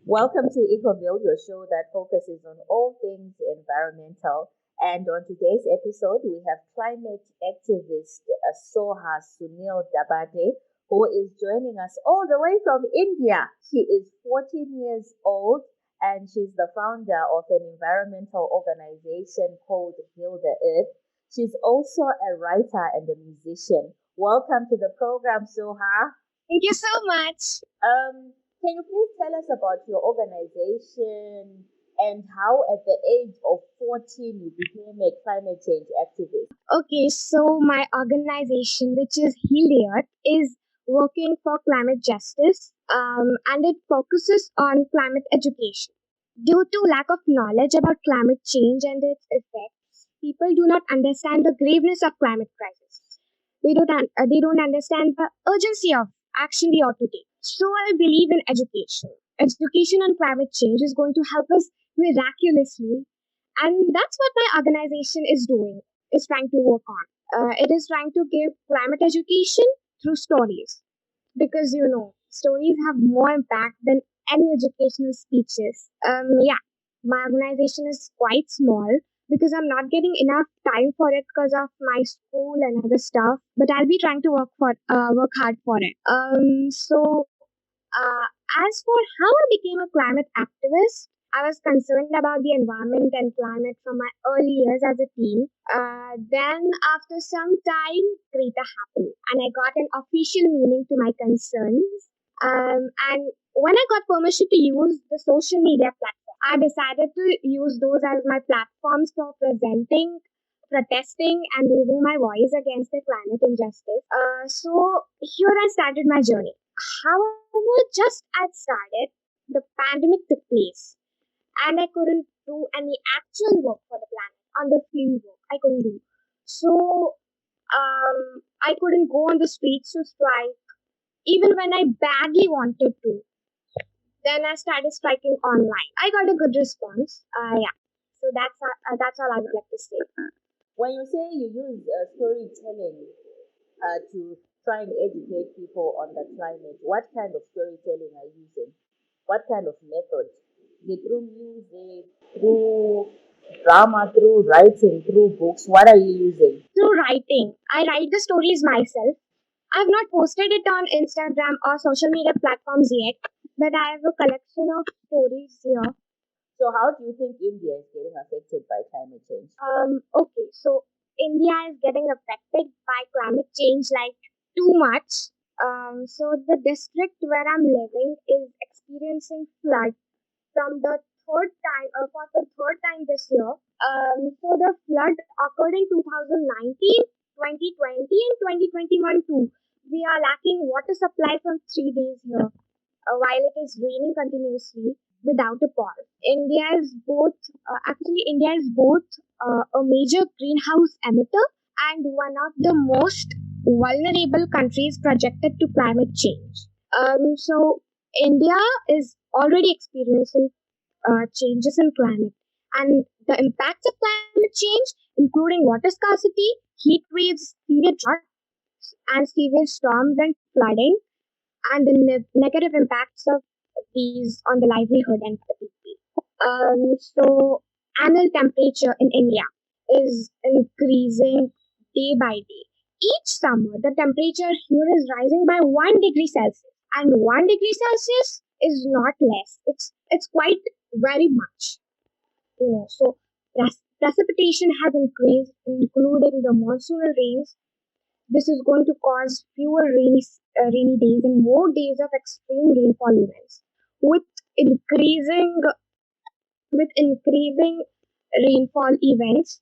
Welcome to EcoVille, your show that focuses on all things environmental. And on today's episode, we have climate activist Soha Sunil Dabade, who is joining us all the way from India. She is 14 years old and she's the founder of an environmental organization called Heal the Earth. She's also a writer and a musician. Welcome to the program, Soha. Thank you so much. Can you please tell us about your organization and how, at the age of 14, you became a climate change activist? Okay, so my organization, which is Heal the Earth, is working for climate justice and it focuses on climate education. Due to lack of knowledge about climate change and its effects, people do not understand the graveness of climate crisis. They don't understand the urgency of action we ought to take. So I believe in education. Education on climate change is going to help us miraculously, and that's what my organization is doing. Is trying to work on. It is trying to give climate education through stories because stories have more impact than any educational speeches. Yeah, my organization is quite small because I'm not getting enough time for it because of my school and other stuff. But I'll be trying to work hard for it. Uh, as for how I became a climate activist, I was concerned about the environment and climate from my early years as a teen. Then, after some time, Greta happened, and I got an official meaning to my concerns. And when I got permission to use the social media platform, I decided to use those as my platforms for presenting, protesting, and raising my voice against the climate injustice. So here I started my journey. However, just as started, the pandemic took place, and I couldn't do any actual work for the planet on the field work. I couldn't do. So I couldn't go on the streets to strike, even when I badly wanted to. Then I started striking online. I got a good response. Yeah. So that's all I would like to say. When you say you use storytelling to try and educate people on the climate, what kind of storytelling are you using? What kind of method? Is it through music, through drama, through writing, through books? What are you using? Through writing. I write the stories myself. I've not posted it on Instagram or social media platforms yet, but I have a collection of stories here. So, how do you think India is getting affected by climate change? Okay, so India is getting affected by climate change like too much. So the district where I'm living is experiencing flood from the for the third time this year. So the flood occurred in 2019, 2020, and 2021 too. We are lacking water supply from 3 days here, while it is raining continuously without a pause. India is both a major greenhouse emitter and one of the most vulnerable countries projected to climate change. So India is already experiencing changes in climate, and the impacts of climate change, including water scarcity, heat waves, severe droughts, and severe storms and flooding, and the negative impacts of these on the livelihood and the people. So annual temperature in India is increasing day by day. Each summer, the temperature here is rising by 1 degree Celsius, and 1 degree Celsius is not less. It's quite very much, So precipitation has increased, including the monsoonal rains. This is going to cause fewer rainy days and more days of extreme rainfall events, with increasing increasing rainfall events,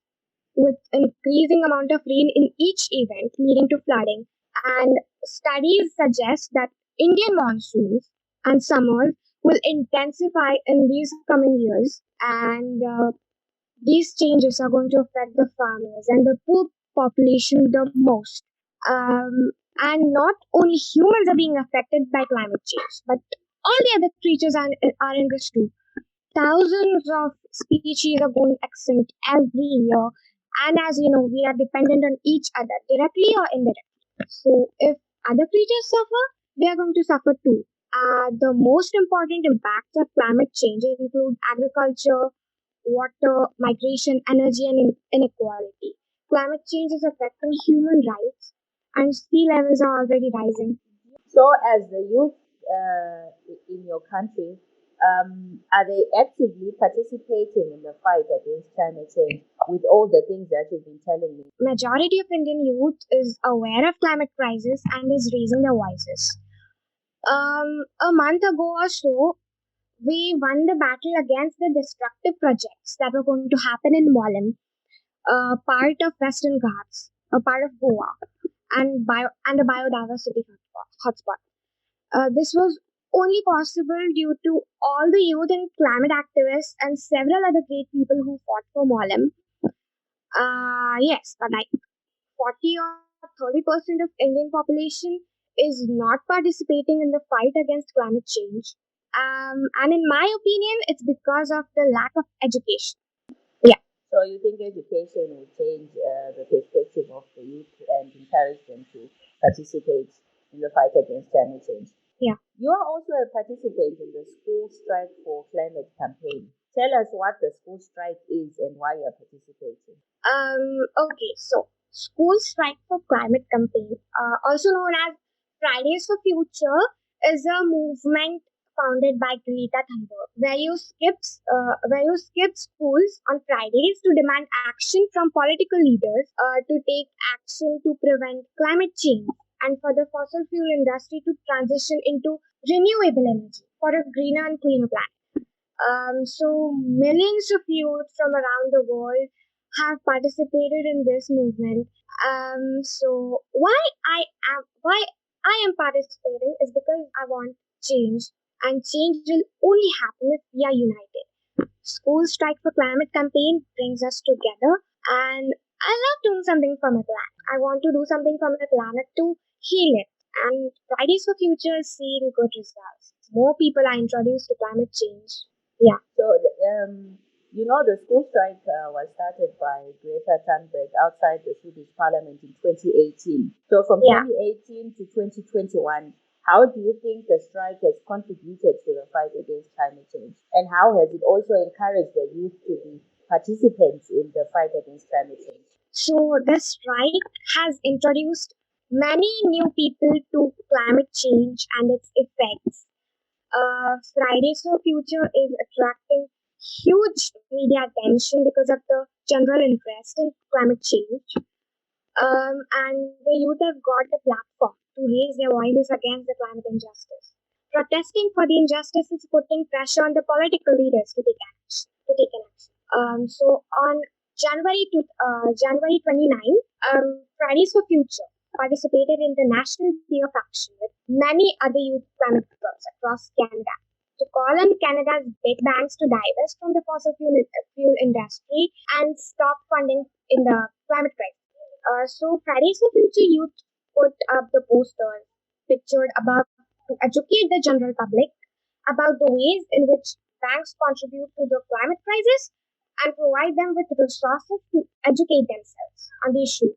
with increasing amount of rain in each event, leading to flooding. And studies suggest that Indian monsoons and summers will intensify in these coming years, and these changes are going to affect the farmers and the poor population the most. And not only humans are being affected by climate change, but all the other creatures are in this too. Thousands of species are going extinct every year, and as you know, we are dependent on each other, directly or indirectly. So if other creatures suffer, they are going to suffer too. The most important impacts of climate change include agriculture, water, migration, energy, and inequality. Climate change is affecting human rights, and sea levels are already rising. So, as the youth in your country, are they actively participating in the fight against climate change with all the things that you've been telling me? Majority of Indian youth is aware of climate crisis and is raising their voices. A month ago or so, we won the battle against the destructive projects that were going to happen in Molim, part of Western Ghats, a part of Goa, and a biodiversity hotspot. This was only possible due to all the youth and climate activists and several other great people who fought for Molim. Yes, but like 40 or 30% of Indian population is not participating in the fight against climate change. And in my opinion, it's because of the lack of education. Yeah, So, you think education will change the perspective of the youth and encourage them to participate in the fight against climate change? yeah. You are also a participant in the School Strike for Climate campaign. Tell us what the school strike is and why you are participating. Okay, so School Strike for Climate campaign, also known as Fridays for Future, is a movement founded by Greta Thunberg, where you skip schools on Fridays to demand action from political leaders to take action to prevent climate change and for the fossil fuel industry to transition into renewable energy for a greener and cleaner planet. So millions of youth from around the world have participated in this movement. So why I am participating is because I want change, and change will only happen if we are united. School Strike for Climate campaign brings us together, and I love doing something for my planet. I want to do something for my planet to heal it. And Fridays for Future is seeing good results. More people are introduced to climate change. Yeah. So, the school strike was started by Greta Thunberg outside the Swedish Parliament in 2018. So, from Yeah. 2018 to 2021, how do you think the strike has contributed to the fight against climate change? And how has it also encouraged the youth to be participants in the fight against climate change? So the strike has introduced many new people to climate change and its effects. Fridays for Future is attracting huge media attention because of the general interest in climate change. And the youth have got a platform to raise their voices against the climate injustice. Protesting for the injustice is putting pressure on the political leaders to take action. So on January 29, Fridays for Future participated in the National Day of Action with many other youth climate groups across Canada to call on Canada's big banks to divest from the fossil fuel industry and stop funding in the climate crisis. So Fridays for Future Youth put up the poster pictured above to educate the general public about the ways in which banks contribute to the climate crisis and provide them with resources to educate themselves on the issue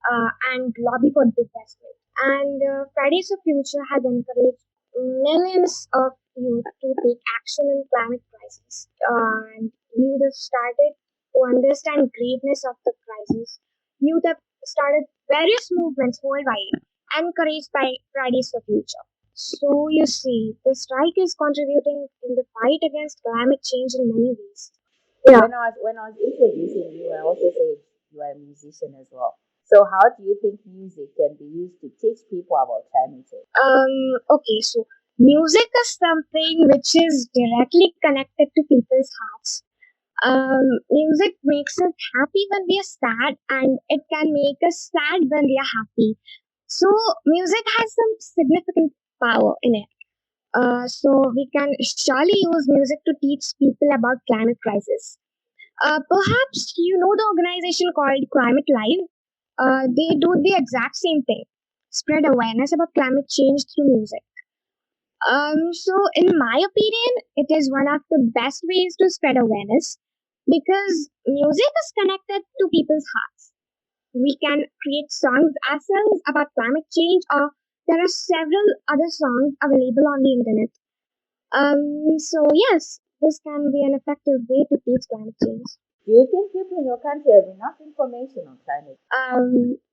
and lobby for divestment. And Fridays for Future has encouraged millions of youth to take action in climate crisis. And youth have started to understand greatness of the crisis. Youth have started various movements worldwide encouraged by Fridays for Future. So you see, the strike is contributing in the fight against climate change in many ways. Yeah. When I was introducing you, I also said you are a musician as well. So, how do you think music can be used to teach people about climate change? Okay, so music is something which is directly connected to people's hearts. Music makes us happy when we are sad, and it can make us sad when we are happy. So, music has some significant power in it. So, we can surely use music to teach people about climate crisis. Perhaps you know the organization called Climate Live. They do the exact same thing, spread awareness about climate change through music. So in my opinion, it is one of the best ways to spread awareness because music is connected to people's hearts. We can create songs ourselves about climate change, or there are several other songs available on the internet. So yes, this can be an effective way to teach climate change. Do you think people in your country have enough information on climate?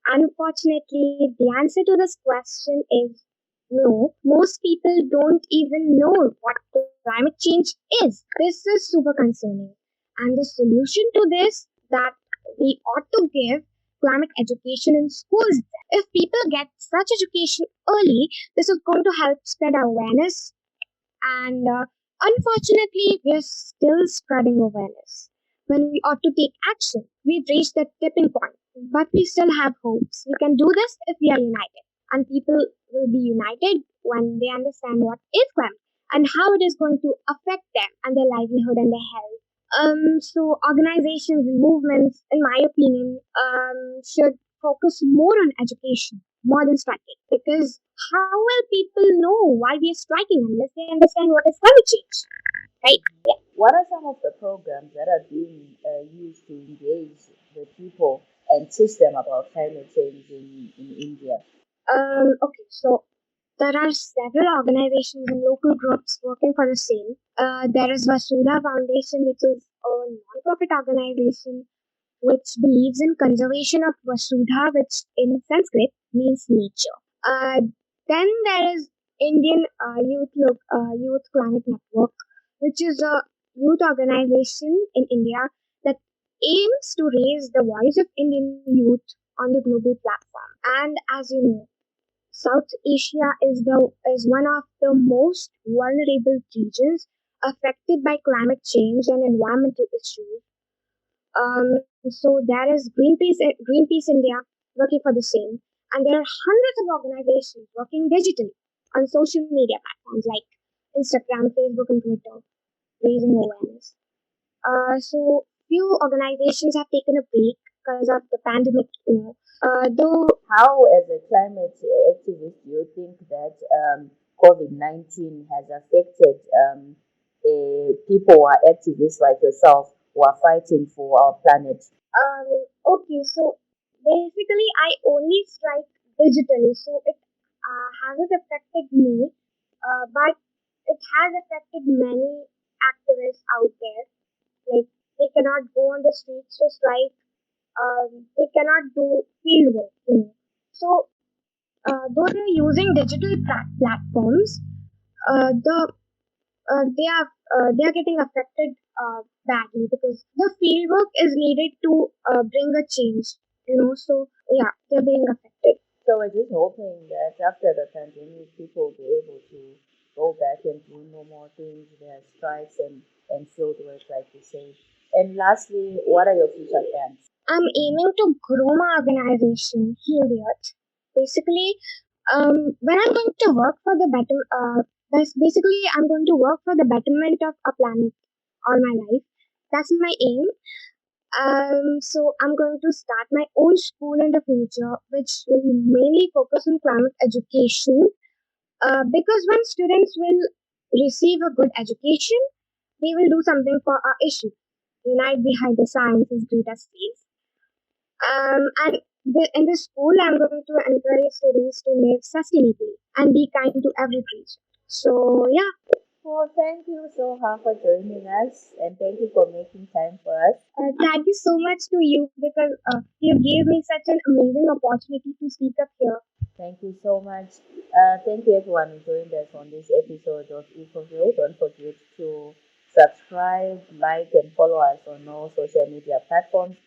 Unfortunately, the answer to this question is no. Most people don't even know what climate change is. This is super concerning. And the solution to this that we ought to give climate education in schools. If people get such education early, this is going to help spread awareness. And unfortunately, we are still spreading awareness when we ought to take action. We've reached the tipping point, but we still have hopes. We can do this if we are united. And people will be united when they understand what is climate and how it is going to affect them and their livelihood and their health. So organizations and movements, in my opinion, should focus more on education more than striking. Because how will people know why we are striking unless they understand what is climate change? Right? Yeah. What are some of the programs that are being used to engage the people and teach them about climate change in India? Okay, so there are several organizations and local groups working for the same. There is Vasudha Foundation, which is a non-profit organization which believes in conservation of Vasudha, which in Sanskrit means nature. Then there is Indian Youth Climate Network, which is a youth organization in India that aims to raise the voice of Indian youth on the global platform. And as you know, South Asia is one of the most vulnerable regions affected by climate change and environmental issues. So there is Greenpeace India working for the same, and there are hundreds of organizations working digitally on social media platforms like Instagram, Facebook, and Twitter, raising awareness. So few organizations have taken a break because of the pandemic. Though How, as a climate activist, do you think that COVID-19 has affected people who are activists like yourself who are fighting for our planet? okay, so basically I only strike digitally, so it hasn't affected me, but it has affected many activists out there. Like they cannot go on the streets to strike. They cannot do field work. So though they're using digital platforms, the they are getting affected badly because the field work is needed to bring a change. So yeah, they're being affected. So we're just hoping that after the pandemic, people will be able to go back and do normal things, their strikes and field work, like you say. And lastly, what are your future plans? I'm aiming to grow my organization, Heal the Earth. Basically, when I'm going to work for the better, basically I'm going to work for the betterment of a planet all my life. That's my aim. So I'm going to start my own school in the future, which will mainly focus on climate education. Because when students will receive a good education, they will do something for our issue. Unite behind the science is greatest feat. And in the school, I'm going to encourage students to live sustainably and be kind to every creature. So yeah, Well, thank you, Soha, for joining us, and thank you for making time for us. thank you so much to you because you gave me such an amazing opportunity to speak up here. Thank you so much. Thank you, everyone, who joined us on this episode of EcoVille. Don't forget to subscribe, like, and follow us on all social media platforms.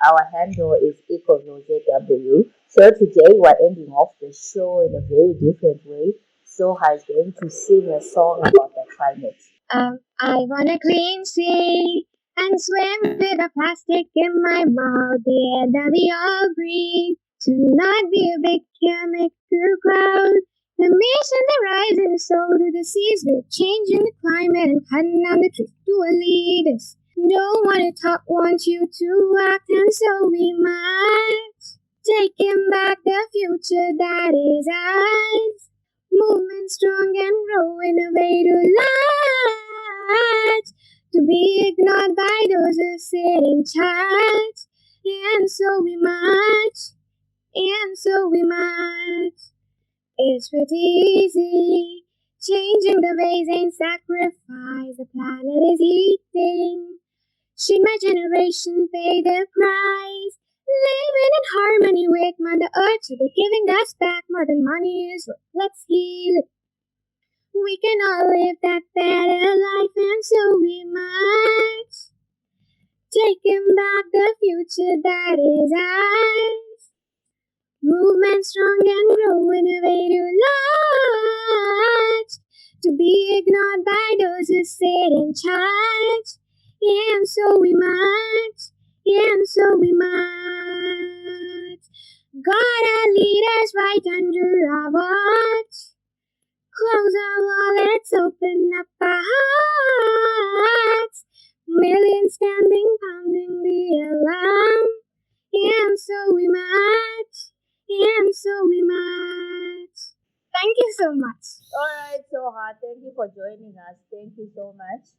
Our handle is EcoVilleZW. So today we're ending off the show in a very different way. Soha is going to sing a song about the climate. I want a clean sea and swim with a plastic in my mouth. The air that we all breathe to not be a big chemical cloud. The emissions are rising, so do the seas. We're changing the climate and cutting down the trees to lead us. Don't want to talk, want you to act, and so we might. Taking back the future that is ours. Movement strong and growing a way to light. To be ignored by those who sit in charge. And so we march. And so we march. It's pretty easy Changing the ways ain't sacrifice, the planet is eating. Should my generation pay the price? Living in harmony with Mother Earth, she'll be giving us back more than money is worth. Let's heal it. We can all live that better life, and so we must. Taking back the future that is ours. Movement strong and grow in a way to large. To be ignored by those who sit in charge. Yeah, and so we march. Yeah, and so we march. Gotta lead us right under our watch. Close our wallets, open up our hearts. Millions standing, pounding the alarm. And so we march. And so we march. Thank you so much. All right, Soha, thank you for joining us. Thank you so much.